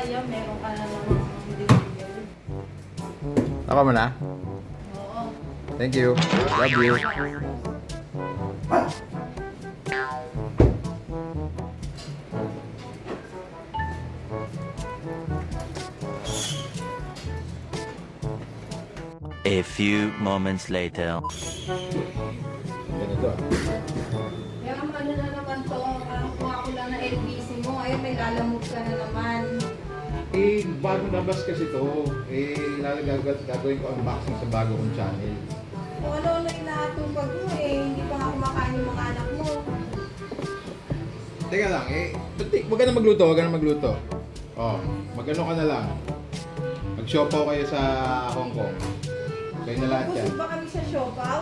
yan, meron ka na naman delivery. Naka mo na? Oo. Thank you. Love you. A few moments later. Ganito. Yung ano na naman to, parang kuha ko lang na LBC mo, ay may lalamove ka na naman. Eh, bago labas kasi to. Eh, gagawin ko unboxing sa bago kong channel. Kung ano-ano yung nakatupag mo eh, hindi pa nga kumakain yung mga anak mo. Teka lang, wag ka na magluto. Oh, magano ka na lang. Mag-siopaw kayo sa Hong Kong. Kayo na lahat yan. Busog ba kami sa siopaw?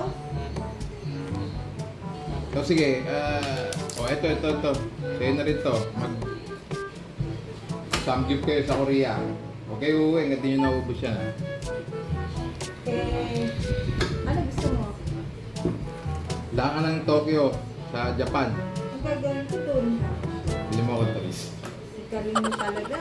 So sige, ito. Sa'yo na rin to. Samgyup kayo sa Korea. Okay, uuwi, hanggang di nyo naubos yan. Ano gusto mo? Laan ka ng Tokyo sa Japan. Ang gagawin ko dun. Bili mo ako toys. Ikarin mo talaga.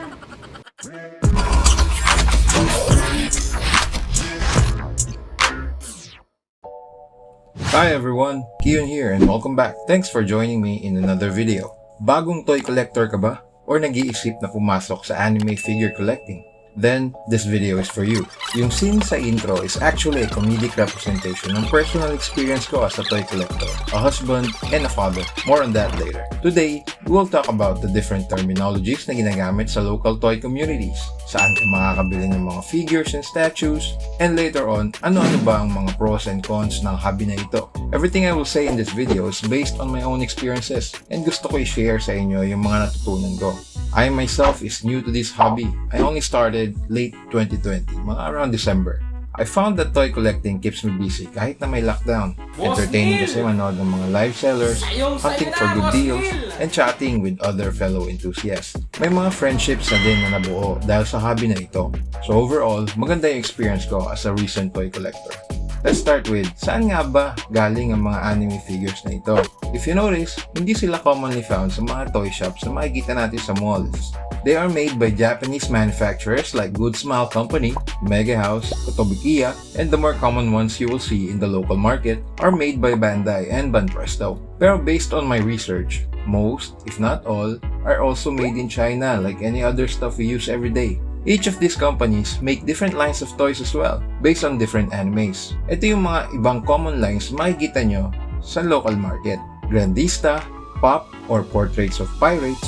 Hi everyone, Keyon here and welcome back. Thanks for joining me in another video. Bagong toy collector ka ba? Or nag-iisip na pumasok sa anime figure collecting? Then, this video is for you. Yung scene sa intro is actually a comedic representation ng personal experience ko as a toy collector, a husband, and a father. More on that later. Today, we will talk about the different terminologies na ginagamit sa local toy communities, saan ka makakabili ng mga figures and statues, and later on, ano-ano ba ang mga pros and cons ng hobby na ito. Everything I will say in this video is based on my own experiences, and gusto ko i-share sa inyo yung mga natutunan ko. I myself is new to this hobby. I only started late 2020, mga around December. I found that toy collecting keeps me busy kahit na may lockdown. Entertaining kasi manood ng mga live sellers, hunting for good deals, and chatting with other fellow enthusiasts. May mga friendships na din na nabuo dahil sa hobby na ito. So overall, maganda yung experience ko as a recent toy collector. Let's start with, saan nga ba galing ang mga anime figures na ito? If you notice, hindi sila commonly found sa mga toy shops na makikita natin sa malls. They are made by Japanese manufacturers like Good Smile Company, Mega House, Kotobukiya, and the more common ones you will see in the local market are made by Bandai and Banpresto. Pero based on my research, most, if not all, are also made in China like any other stuff we use every day. Each of these companies make different lines of toys as well, based on different animes. Ito yung mga ibang common lines makikita nyo sa local market. Grandista, Pop or Portraits of Pirates,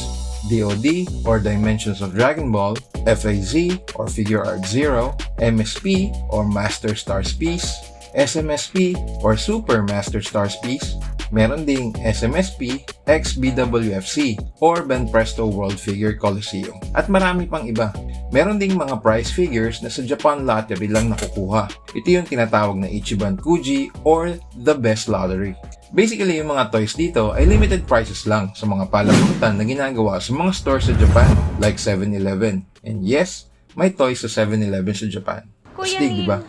DOD or Dimensions of Dragon Ball, FAZ or Figure Art Zero, MSP or Master Stars Piece, SMSP or Super Master Stars Piece, meron ding SMSP, XBWFC or Banpresto World Figure Coliseum, at marami pang iba. Meron ding mga prize figures na sa Japan lottery lang nakukuha. Ito yung tinatawag na Ichiban Kuji or the Best Lottery. Basically, yung mga toys dito ay limited prices lang sa mga palamutan na ginagawa sa mga stores sa Japan like 7-Eleven. And yes, may toys sa 7-Eleven sa Japan. Astig, diba?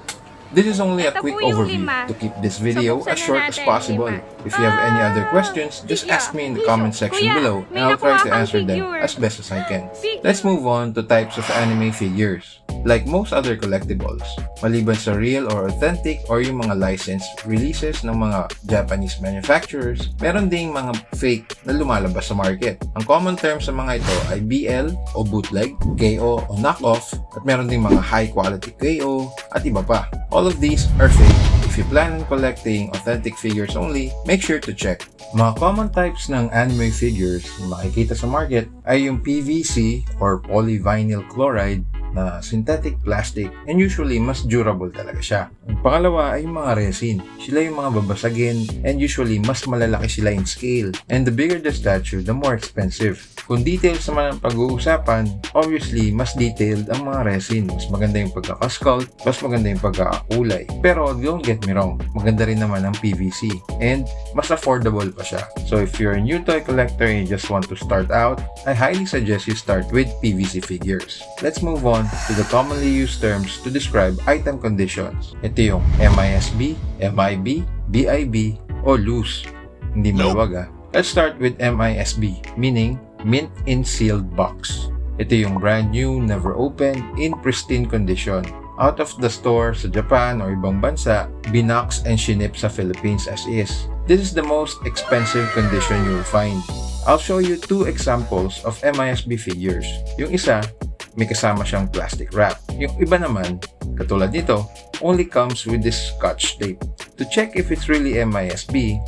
This is only a quick overview to keep this video as short as possible. If you have any other questions, just ask me in the comment section below and I'll try to answer them as best as I can. Let's move on to types of anime figures. Like most other collectibles, maliban sa real or authentic or yung mga licensed releases ng mga Japanese manufacturers, meron ding mga fake na lumalabas sa market. Ang common term sa mga ito ay BL o bootleg, KO o knockoff, at meron ding mga high quality KO at iba pa. All of these are fake. If you plan on collecting authentic figures only, make sure to check. Mga common types ng anime figures na makikita sa market ay yung PVC or polyvinyl chloride na synthetic plastic and usually mas durable talaga siya. Ang pangalawa ay yung mga resin. Sila yung mga babasagin and usually mas malalaki sila in scale. And the bigger the statue, the more expensive. Kung details naman ang pag-uusapan, obviously mas detailed ang mga resin. Mas maganda yung pagkakasculpt, mas maganda yung pagkakakulay. Pero don't get me wrong, maganda rin naman ang PVC. And mas affordable pa siya. So if you're a new toy collector and you just want to start out, I highly suggest you start with PVC figures. Let's move on to the commonly used terms to describe item conditions. Ito yung MISB, MIB, BIB, o loose. Hindi maluwag ah. Let's start with MISB, meaning mint in sealed box. Ito yung brand new, never opened, in pristine condition. Out of the store sa Japan or ibang bansa, binox and shinip sa Philippines as is. This is the most expensive condition you will find. I'll show you 2 examples of MISB figures. Yung isa, may kasama siyang plastic wrap. Yung iba naman, katulad nito, only comes with this scotch tape. To check if it's really MISB,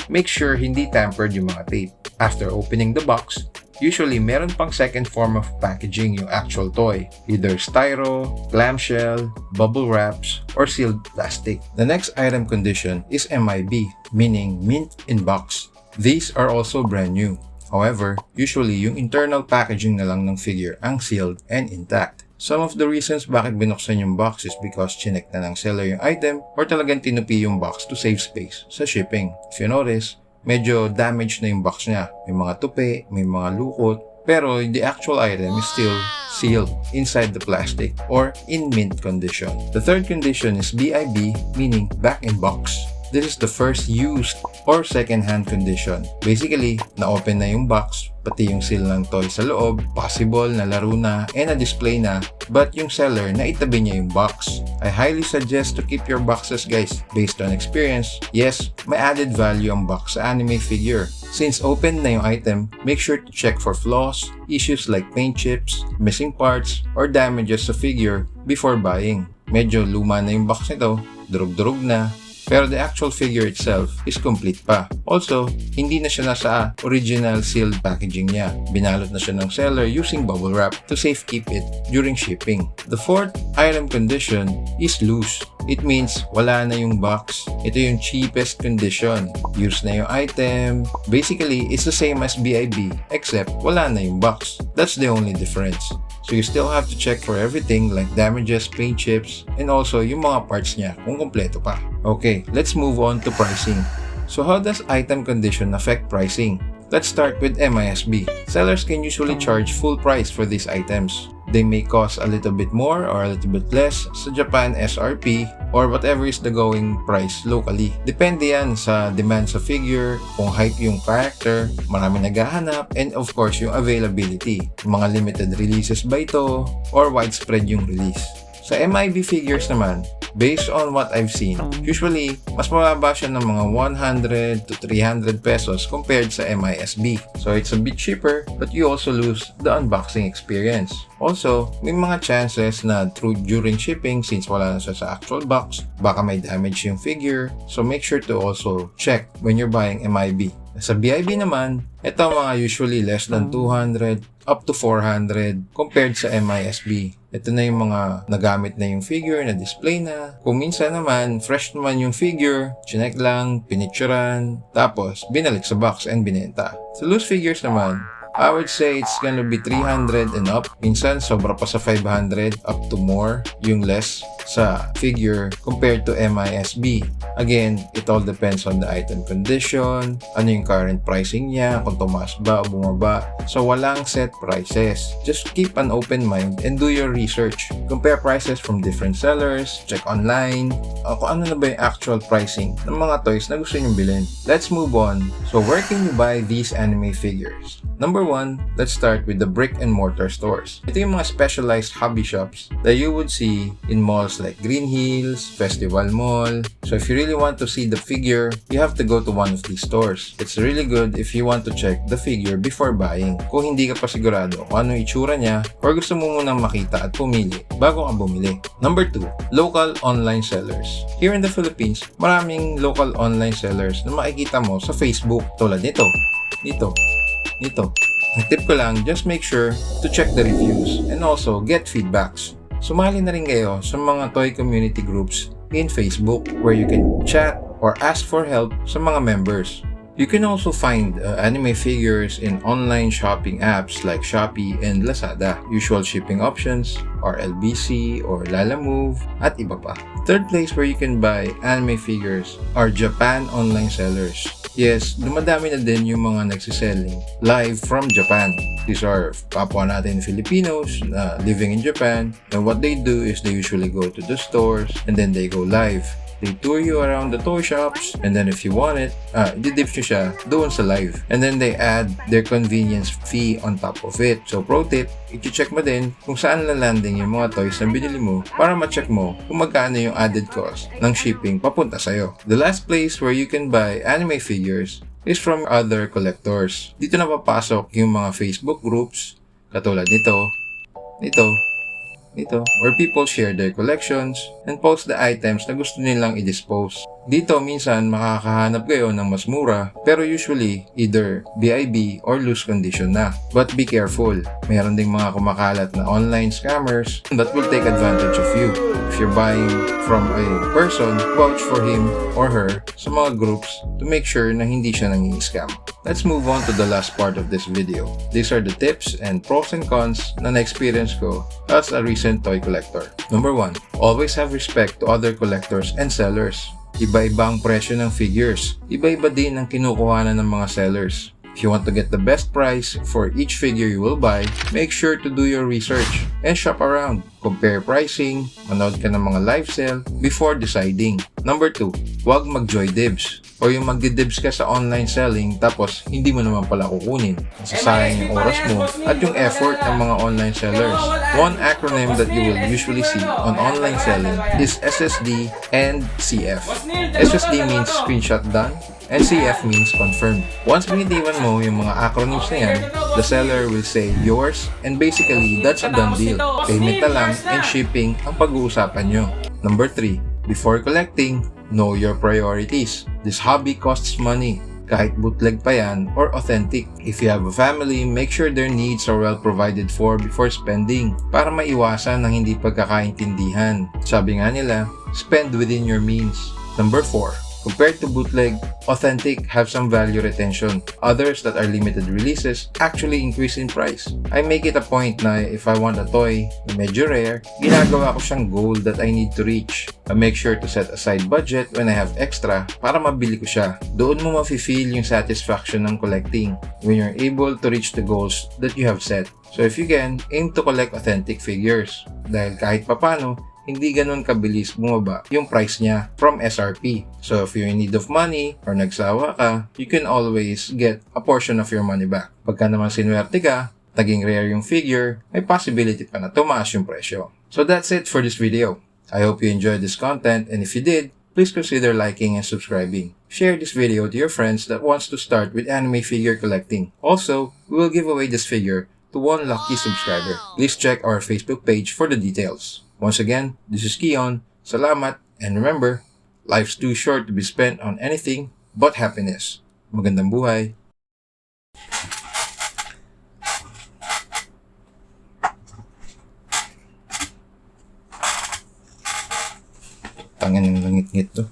make sure hindi tampered yung mga tape. After opening the box, usually meron pang second form of packaging yung actual toy, either styro, clamshell, bubble wraps, or sealed plastic. The next item condition is MIB, meaning mint in box. These are also brand new. However, usually yung internal packaging na lang ng figure ang sealed and intact. Some of the reasons bakit binuksan yung box is because chinek na ng seller yung item or talagang tinupi yung box to save space sa shipping. If you notice, medyo damaged na yung box niya. May mga tupi, may mga lukot, pero the actual item is still sealed inside the plastic or in mint condition. The third condition is BIB, meaning back in box. This is the first used or second-hand condition. Basically, na-open na yung box, pati yung seal ng toy sa loob, possible na laro na and na-display na, but yung seller na itabi niya yung box. I highly suggest to keep your boxes, guys. Based on experience, yes, may added value ang box sa anime figure. Since open na yung item, make sure to check for flaws, issues like paint chips, missing parts, or damages sa figure before buying. Medyo luma na yung box nito, durug-durug na, pero the actual figure itself is complete pa. Also, hindi na siya nasa original sealed packaging niya. Binalot na siya ng seller using bubble wrap to safekeep it during shipping. The fourth item condition is loose. It means wala na yung box. Ito yung cheapest condition. Used na yung item. Basically, it's the same as BIB except wala na yung box. That's the only difference. So you still have to check for everything like damages, paint chips, and also yung mga parts niya kung kompleto pa. Okay, let's move on to pricing. So how does item condition affect pricing? Let's start with MISB. Sellers can usually charge full price for these items. They may cost a little bit more or a little bit less sa Japan SRP or whatever is the going price locally. Depende yan sa demand sa figure, kung hype yung character, marami naghahanap, and of course yung availability. Mga limited releases ba ito or widespread yung release. Sa MIB figures naman, based on what I've seen, usually, mas mababa siya ng mga 100 to 300 pesos compared sa MISB. So, it's a bit cheaper, but you also lose the unboxing experience. Also, may mga chances na during shipping, since wala na siya sa actual box, baka may damage yung figure. So, make sure to also check when you're buying MIB. Sa BIB naman, ito mga usually less than 200 up to 400 compared sa MISB. Ito na yung mga nagamit na yung figure, na display na. Kung minsan naman, fresh naman yung figure, chinek lang, pinicturan, tapos binalik sa box and binenta. Sa loose figures naman, I would say it's gonna be 300 and up. Minsan, sobra pa sa 500 up to more yung less sa figure compared to MISB. Again, it all depends on the item condition, ano yung current pricing niya, kung tumaas ba o bumaba. So, walang set prices. Just keep an open mind and do your research. Compare prices from different sellers, check online, kung ano na ba yung actual pricing ng mga toys na gusto nyo bilhin. Let's move on. So, where can you buy these anime figures? Number 1, let's start with the brick and mortar stores. Ito yung mga specialized hobby shops that you would see in malls like Green Hills, Festival Mall. So if you really want to see the figure, you have to go to one of these stores. It's really good if you want to check the figure before buying. Kung hindi ka pa sigurado kung ano yung itsura niya or gusto mo munang makita at pumili bago ka bumili. Number 2, local online sellers. Here in the Philippines, maraming local online sellers na makikita mo sa Facebook tulad nito. Ang tip ko lang, just make sure to check the reviews and also get feedbacks. Sumali na rin kayo sa mga toy community groups in Facebook where you can chat or ask for help sa mga members. You can also find anime figures in online shopping apps like Shopee and Lazada. Usual shipping options are LBC or Lalamove at iba pa. Third place where you can buy anime figures are Japan online sellers. Yes, dumadami na din yung mga nagsiselling live from Japan. These are kapwa natin Filipinos living in Japan, and what they do is they usually go to the stores and then they go live. They tour you around the toy shops, and then if you want it, i-dips nyo siya doon sa live. And then they add their convenience fee on top of it. So pro tip, i-check mo din kung saan landing yung mga toys na binili mo para ma-check mo kung magkano yung added cost ng shipping papunta sa'yo. The last place where you can buy anime figures is from other collectors. Dito na papasok yung mga Facebook groups katulad nito, where people share their collections and post the items na gusto nilang i-dispose. Dito minsan makakahanap kayo ng mas mura pero usually either BIB or loose condition na. But be careful, mayroon ding mga kumakalat na online scammers that will take advantage of you. If you're buying from a person, vouch for him or her sa mga groups to make sure na hindi siya nangi-scam. Let's move on to the last part of this video. These are the tips and pros and cons na na-experience ko as a recent toy collector. Number 1, always have respect to other collectors and sellers. Iba-iba ang presyo ng figures. Iba-iba din ang kinukuhanan ng mga sellers. If you want to get the best price for each figure you will buy, make sure to do your research and shop around. Compare pricing, manood ka ng mga live sale before deciding. Number 2, huwag mag-joy dibs. O yung magdi-dibs ka sa online selling tapos hindi mo naman pala kukunin. Masasayang yung oras mo at yung effort ng mga online sellers. One acronym that you will usually see on online selling is SSD and CF. SSD means screenshot done and CF means confirmed. Once binitiwan mo yung mga acronyms na yan, the seller will say yours and basically that's a done deal. Payment na lang and shipping ang pag-uusapan nyo. Number 3, before collecting, know your priorities. This hobby costs money, kahit bootleg pa yan or authentic. If you have a family, make sure their needs are well provided for before spending para maiwasan ng hindi pagkakaintindihan. Sabi nga nila, spend within your means. Number 4, compared to bootleg, authentic have some value retention. Others that are limited releases actually increase in price. I make it a point na if I want a toy na medyo rare, ginagawa ko siyang goal that I need to reach. I make sure to set aside budget when I have extra para mabili ko siya. Doon mo mafe-feel yung satisfaction ng collecting when you're able to reach the goals that you have set. So if you can, aim to collect authentic figures. Dahil kahit papano, hindi ganun kabilis bumaba yung price niya from SRP. So if you're in need of money or nagsawa ka, you can always get a portion of your money back. Pagka naman sinuwerte ka, naging rare yung figure, may possibility pa na tumaas yung presyo. So that's it for this video. I hope you enjoyed this content, and if you did, please consider liking and subscribing. Share this video to your friends that wants to start with anime figure collecting. Also, we will give away this figure to one lucky subscriber. Please check our Facebook page for the details. Once again, this is Keyon. Salamat, and remember, life's too short to be spent on anything but happiness. Magandang buhay. Tangin ng langit-ngit to.